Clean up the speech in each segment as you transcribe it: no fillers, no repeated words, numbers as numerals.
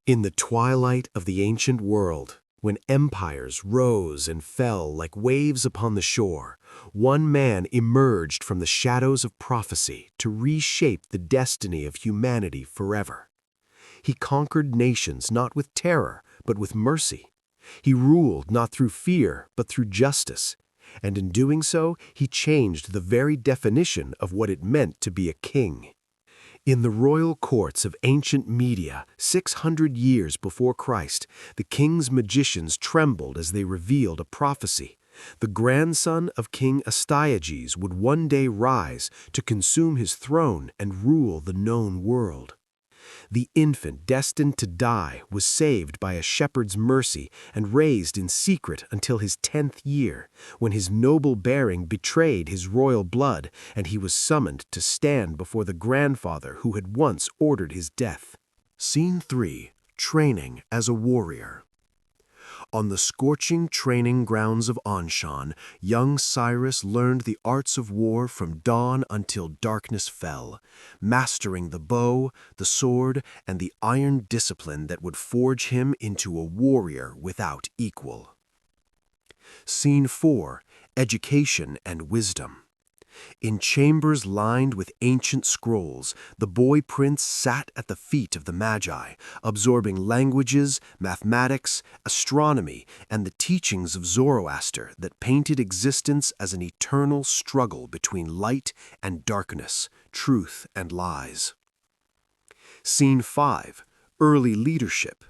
In the twilight of the ancient world, when empires rose and fell like waves upon the shore, one man emerged from the shadows of prophecy to reshape the destiny of humanity forever. He conquered nations not with terror, but with mercy. He ruled not through fear, but through justice. And in doing so, he changed the very definition of what it meant to be a king. In the royal courts of ancient Media, 600 years before Christ, the king's magicians trembled as they revealed a prophecy. The grandson of King Astyages would one day rise to consume his throne and rule the known world. The infant destined to die was saved by a shepherd's mercy and raised in secret until his 10th year, when his noble bearing betrayed his royal blood and he was summoned to stand before the grandfather who had once ordered his death. Scene 3. Training as a warrior. On the scorching training grounds of Anshan, young Cyrus learned the arts of war from dawn until darkness fell, mastering the bow, the sword, and the iron discipline that would forge him into a warrior without equal. Scene 4. Education and wisdom. In chambers lined with ancient scrolls, the boy prince sat at the feet of the Magi, absorbing languages, mathematics, astronomy, and the teachings of Zoroaster that painted existence as an eternal struggle between light and darkness, truth and lies. Scene 5. Early leadership.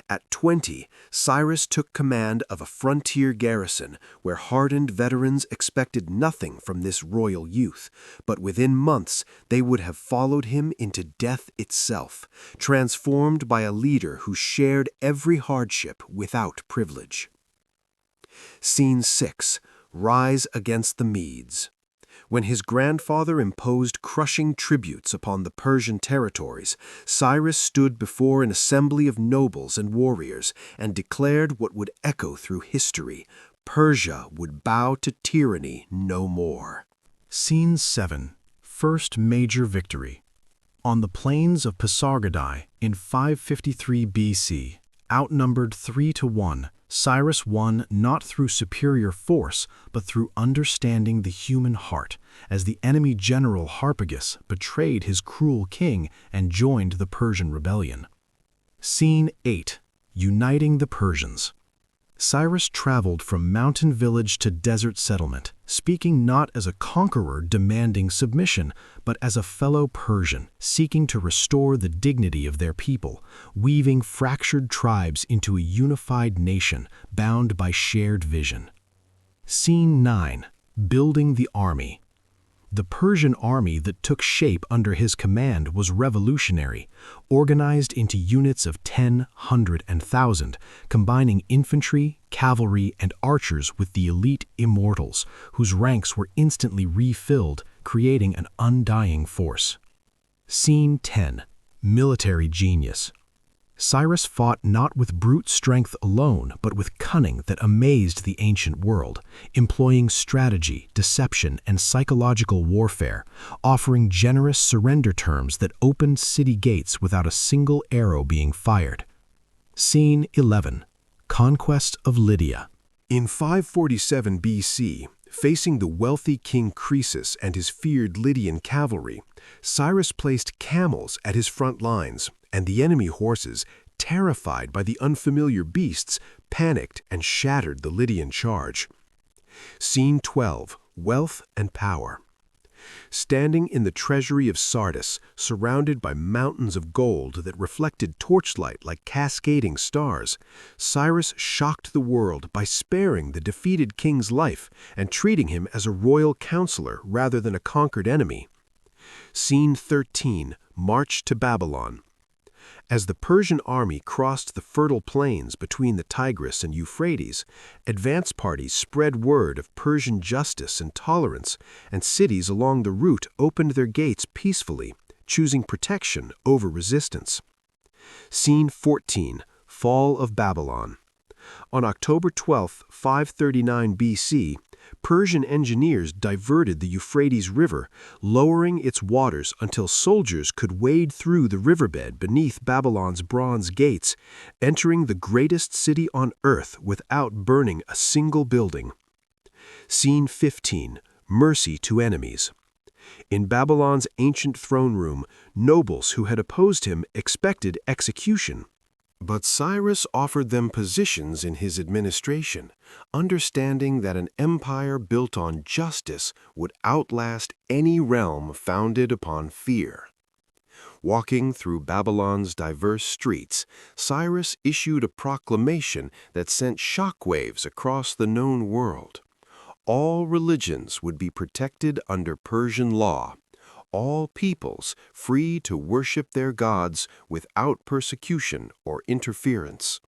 At 20, Cyrus took command of a frontier garrison where hardened veterans expected nothing from this royal youth, but within months they would have followed him into death itself, transformed by a leader who shared every hardship without privilege. Scene 6. Rise against the Medes. When his grandfather imposed crushing tributes upon the Persian territories, Cyrus stood before an assembly of nobles and warriors and declared what would echo through history: Persia would bow to tyranny no more. Scene 7. First major victory. On the plains of Pasargadae in 553 BC, outnumbered 3-1, Cyrus won not through superior force, but through understanding the human heart, as the enemy general Harpagus betrayed his cruel king and joined the Persian rebellion. Scene 8. Uniting the Persians. Cyrus traveled from mountain village to desert settlement, speaking not as a conqueror demanding submission, but as a fellow Persian seeking to restore the dignity of their people, weaving fractured tribes into a unified nation bound by shared vision. Scene 9. Building the army. The Persian army that took shape under his command was revolutionary, organized into units of 10, 100, and 1,000, combining infantry, cavalry, and archers with the elite immortals, whose ranks were instantly refilled, creating an undying force. Scene 10. Military genius. Cyrus fought not with brute strength alone, but with cunning that amazed the ancient world, employing strategy, deception, and psychological warfare, offering generous surrender terms that opened city gates without a single arrow being fired. Scene 11. Conquest of Lydia. In 547 BC, facing the wealthy King Croesus and his feared Lydian cavalry, Cyrus placed camels at his front lines, and the enemy horses, terrified by the unfamiliar beasts, panicked and shattered the Lydian charge. Scene 12. Wealth and power. Standing in the treasury of Sardis, surrounded by mountains of gold that reflected torchlight like cascading stars, Cyrus shocked the world by sparing the defeated king's life and treating him as a royal counselor rather than a conquered enemy. Scene 13. March to Babylon. As the Persian army crossed the fertile plains between the Tigris and Euphrates, advance parties spread word of Persian justice and tolerance, and cities along the route opened their gates peacefully, choosing protection over resistance. Scene 14. Fall of Babylon. On October 12, 539 BC, Persian engineers diverted the Euphrates River, lowering its waters until soldiers could wade through the riverbed beneath Babylon's bronze gates, entering the greatest city on earth without burning a single building. Scene 15. Mercy to enemies. In Babylon's ancient throne room, nobles who had opposed him expected execution. But Cyrus offered them positions in his administration, understanding that an empire built on justice would outlast any realm founded upon fear. Walking through Babylon's diverse streets, Cyrus issued a proclamation that sent shockwaves across the known world. All religions would be protected under Persian law, all peoples free to worship their gods without persecution or interference.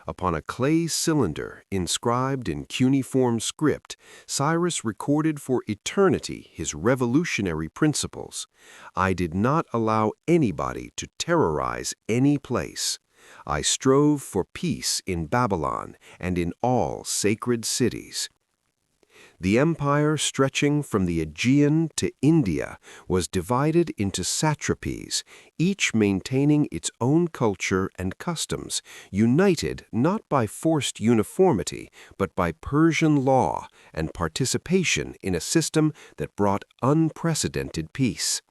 Upon a clay cylinder inscribed in cuneiform script, Cyrus recorded for eternity his revolutionary principles. I did not allow anybody to terrorize any place. I strove for peace in Babylon and in all sacred cities. The empire stretching from the Aegean to India was divided into satrapies, each maintaining its own culture and customs, united not by forced uniformity, but by Persian law and participation in a system that brought unprecedented peace.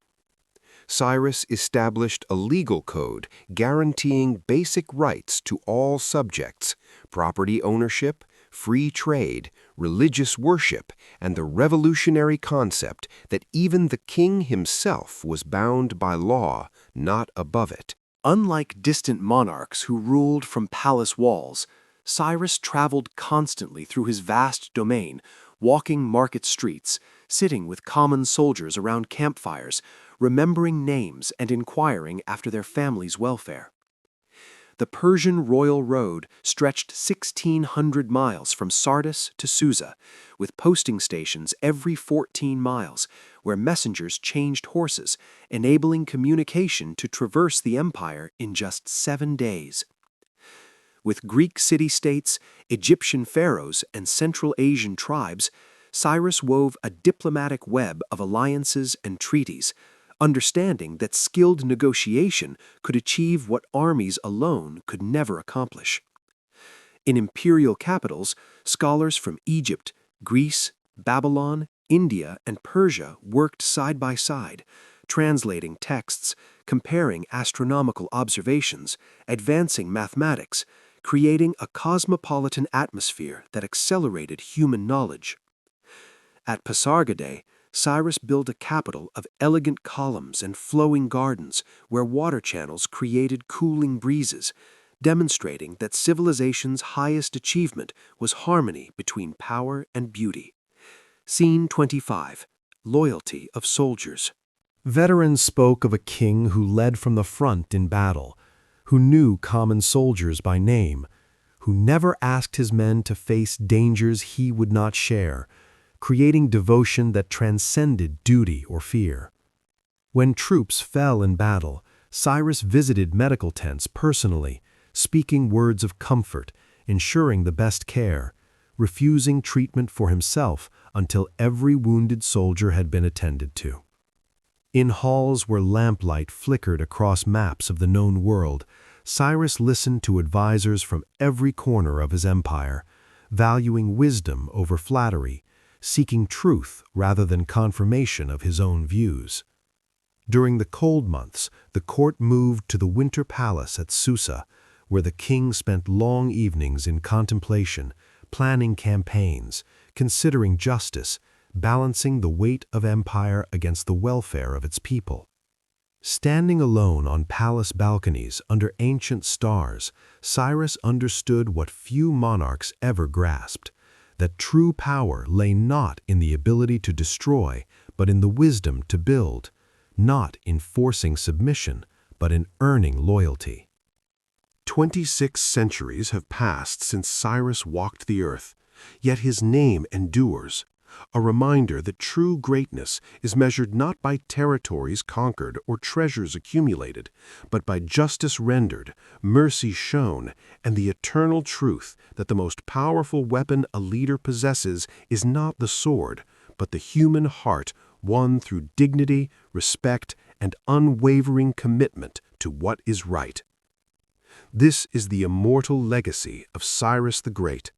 Cyrus established a legal code guaranteeing basic rights to all subjects: property ownership, free trade, religious worship, and the revolutionary concept that even the king himself was bound by law, not above it. Unlike distant monarchs who ruled from palace walls, Cyrus traveled constantly through his vast domain, walking market streets, sitting with common soldiers around campfires, remembering names and inquiring after their family's welfare. The Persian royal road stretched 1,600 miles from Sardis to Susa, with posting stations every 14 miles, where messengers changed horses, enabling communication to traverse the empire in just 7 days. With Greek city-states, Egyptian pharaohs, and Central Asian tribes, Cyrus wove a diplomatic web of alliances and treaties, understanding that skilled negotiation could achieve what armies alone could never accomplish. In imperial capitals, scholars from Egypt, Greece, Babylon, India, and Persia worked side by side, translating texts, comparing astronomical observations, advancing mathematics, creating a cosmopolitan atmosphere that accelerated human knowledge. At Pasargadae, Cyrus built a capital of elegant columns and flowing gardens where water channels created cooling breezes, demonstrating that civilization's highest achievement was harmony between power and beauty. Scene 25. Loyalty of soldiers. Veterans spoke of a king who led from the front in battle, who knew common soldiers by name, who never asked his men to face dangers he would not share, creating devotion that transcended duty or fear. When troops fell in battle, Cyrus visited medical tents personally, speaking words of comfort, ensuring the best care, refusing treatment for himself until every wounded soldier had been attended to. In halls where lamplight flickered across maps of the known world, Cyrus listened to advisors from every corner of his empire, valuing wisdom over flattery, seeking truth rather than confirmation of his own views. During the cold months, the court moved to the winter palace at Susa, where the king spent long evenings in contemplation, planning campaigns, considering justice, balancing the weight of empire against the welfare of its people. Standing alone on palace balconies under ancient stars, Cyrus understood what few monarchs ever grasped: that true power lay not in the ability to destroy, but in the wisdom to build, not in forcing submission, but in earning loyalty. 26 centuries have passed since Cyrus walked the earth, yet his name endures. a reminder that true greatness is measured not by territories conquered or treasures accumulated, but by justice rendered, mercy shown, and the eternal truth that the most powerful weapon a leader possesses is not the sword, but the human heart won through dignity, respect, and unwavering commitment to what is right. This is the immortal legacy of Cyrus the Great,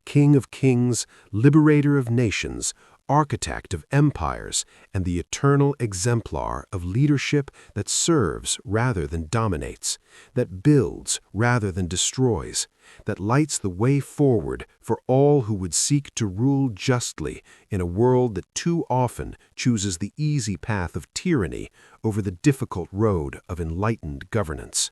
King of kings, liberator of nations, architect of empires, and the eternal exemplar of leadership that serves rather than dominates, that builds rather than destroys, that lights the way forward for all who would seek to rule justly in a world that too often chooses the easy path of tyranny over the difficult road of enlightened governance.